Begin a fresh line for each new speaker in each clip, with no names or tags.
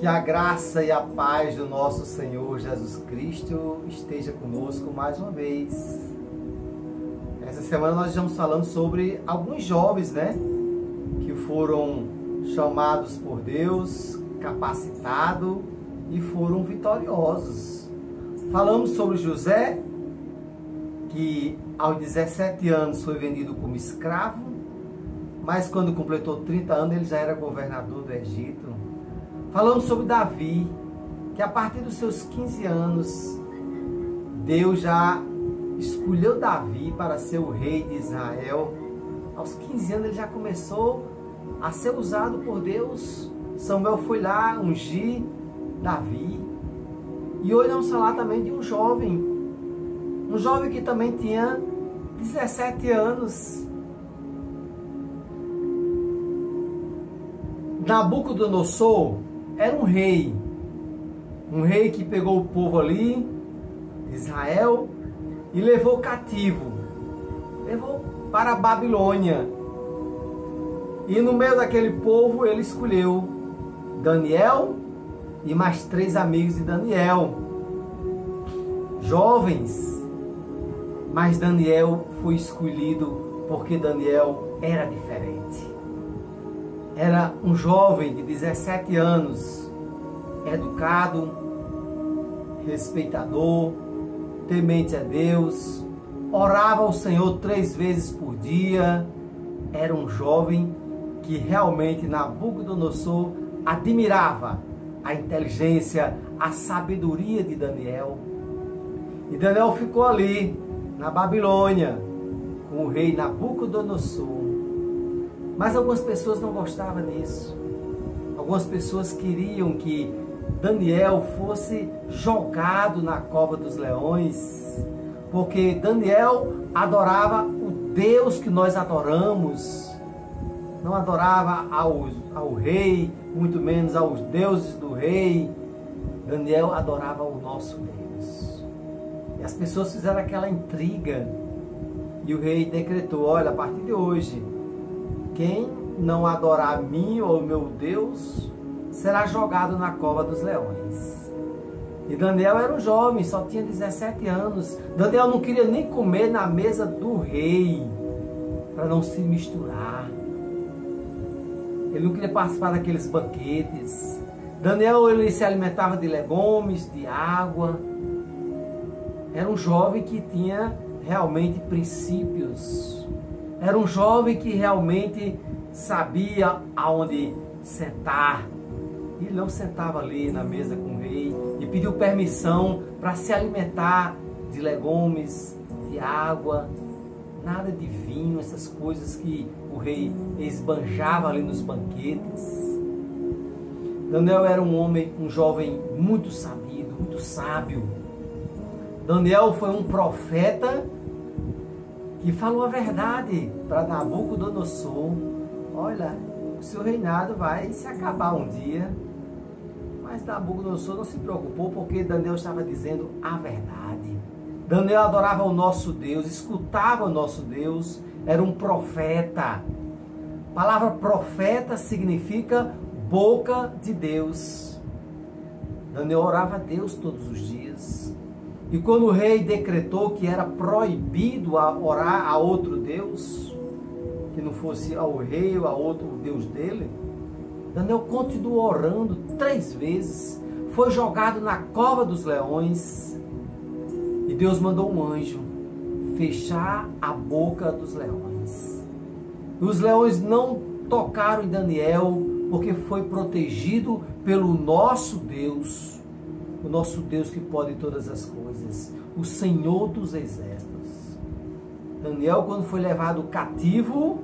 Que a graça e a paz do nosso Senhor Jesus Cristo esteja conosco mais uma vez. Essa semana nós estamos falando sobre alguns jovens, que foram chamados por Deus, capacitados e foram vitoriosos. Falamos sobre José, que aos 17 anos foi vendido como escravo, mas quando completou 30 anos ele já era governador do Egito. Falamos sobre Davi, que a partir dos seus 15 anos, Deus já escolheu Davi para ser o rei de Israel. Aos 15 anos ele já começou a ser usado por Deus. Samuel foi lá ungir Davi. E hoje vamos falar também de um jovem que também tinha 17 anos. Nabucodonosor era um rei que pegou o povo ali, Israel, e levou cativo, levou para a Babilônia. E no meio daquele povo ele escolheu Daniel e mais 3 amigos de Daniel, jovens, mas Daniel foi escolhido porque Daniel era diferente. Era um jovem de 17 anos, educado, respeitador, temente a Deus, orava ao Senhor 3 vezes por dia. Era um jovem que realmente Nabucodonosor admirava a inteligência, a sabedoria de Daniel. E Daniel ficou ali, na Babilônia, com o rei Nabucodonosor. Mas algumas pessoas não gostavam disso. Algumas pessoas queriam que Daniel fosse jogado na cova dos leões, porque Daniel adorava o Deus que nós adoramos. Não adorava ao rei, muito menos aos deuses do rei. Daniel adorava o nosso Deus. E as pessoas fizeram aquela intriga. E o rei decretou: olha, a partir de hoje, quem não adorar a mim ou o meu Deus será jogado na cova dos leões. E Daniel era um jovem, só tinha 17 anos. Daniel não queria nem comer na mesa do rei, para não se misturar. Ele não queria participar daqueles banquetes. Daniel, ele se alimentava de legumes, de água. Era um jovem que tinha realmente princípios. Era um jovem que realmente sabia aonde sentar. Ele não sentava ali na mesa com o rei e pediu permissão para se alimentar de legumes, de água, nada de vinho, essas coisas que o rei esbanjava ali nos banquetes. Daniel era um jovem muito sabido, muito sábio. Daniel foi um profeta que falou a verdade para Nabucodonosor. Olha, o seu reinado vai se acabar um dia. Mas Nabucodonosor não se preocupou, porque Daniel estava dizendo a verdade. Daniel adorava o nosso Deus, escutava o nosso Deus, era um profeta. A palavra profeta significa boca de Deus. Daniel orava a Deus todos os dias. E quando o rei decretou que era proibido orar a outro Deus, que não fosse ao rei ou a outro Deus dele, Daniel continuou orando 3 vezes, foi jogado na cova dos leões, e Deus mandou um anjo fechar a boca dos leões. E os leões não tocaram em Daniel, porque foi protegido pelo nosso Deus, o nosso Deus que pode todas as coisas, o Senhor dos exércitos. Daniel, quando foi levado cativo,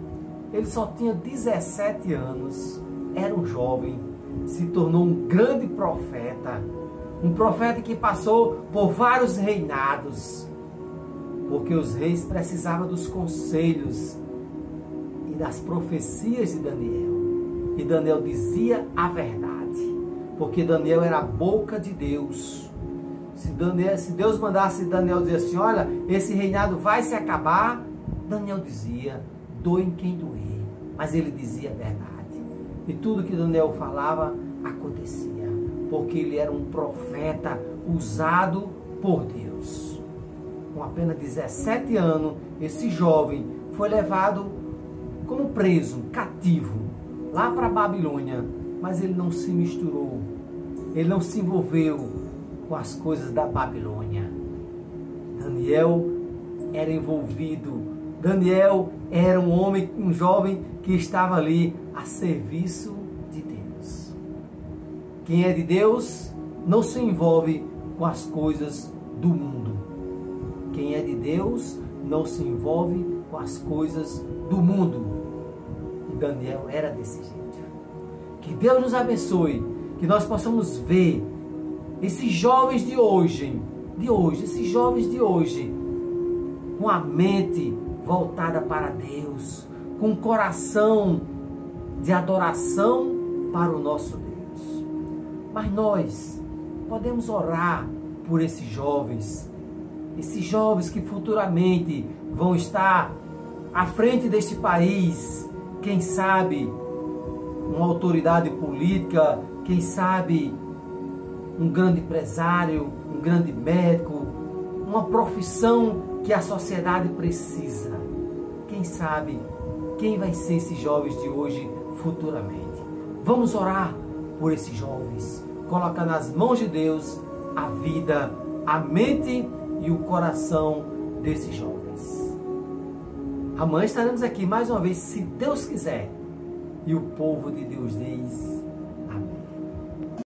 ele só tinha 17 anos, era um jovem, se tornou um grande profeta, um profeta que passou por vários reinados, porque os reis precisavam dos conselhos e das profecias de Daniel. E Daniel dizia a verdade, porque Daniel era a boca de Deus. Se Deus mandasse Daniel dizer assim, olha, esse reinado vai se acabar, Daniel dizia, doe quem doer, mas ele dizia a verdade. E tudo que Daniel falava acontecia. porque ele era um profeta usado por Deus. Com apenas 17 anos, esse jovem foi levado como preso, cativo, lá para a Babilônia, mas ele não se misturou, ele não se envolveu com as coisas da Babilônia. Daniel era envolvido, Daniel era um homem, um jovem que estava ali a serviço de Deus. Quem é de Deus não se envolve com as coisas do mundo. Quem é de Deus não se envolve com as coisas do mundo. E Daniel era desse jeito. Que Deus nos abençoe, que nós possamos ver esses jovens de hoje, esses jovens de hoje, com a mente voltada para Deus, com o coração de adoração para o nosso Deus. Mas nós podemos orar por esses jovens que futuramente vão estar à frente deste país, quem sabe uma autoridade política, quem sabe um grande empresário, um grande médico, uma profissão que a sociedade precisa. Quem sabe quem vai ser esses jovens de hoje futuramente. Vamos orar por esses jovens, colocar nas mãos de Deus a vida, a mente e o coração desses jovens. Amanhã estaremos aqui mais uma vez, se Deus quiser. E o povo de Deus diz...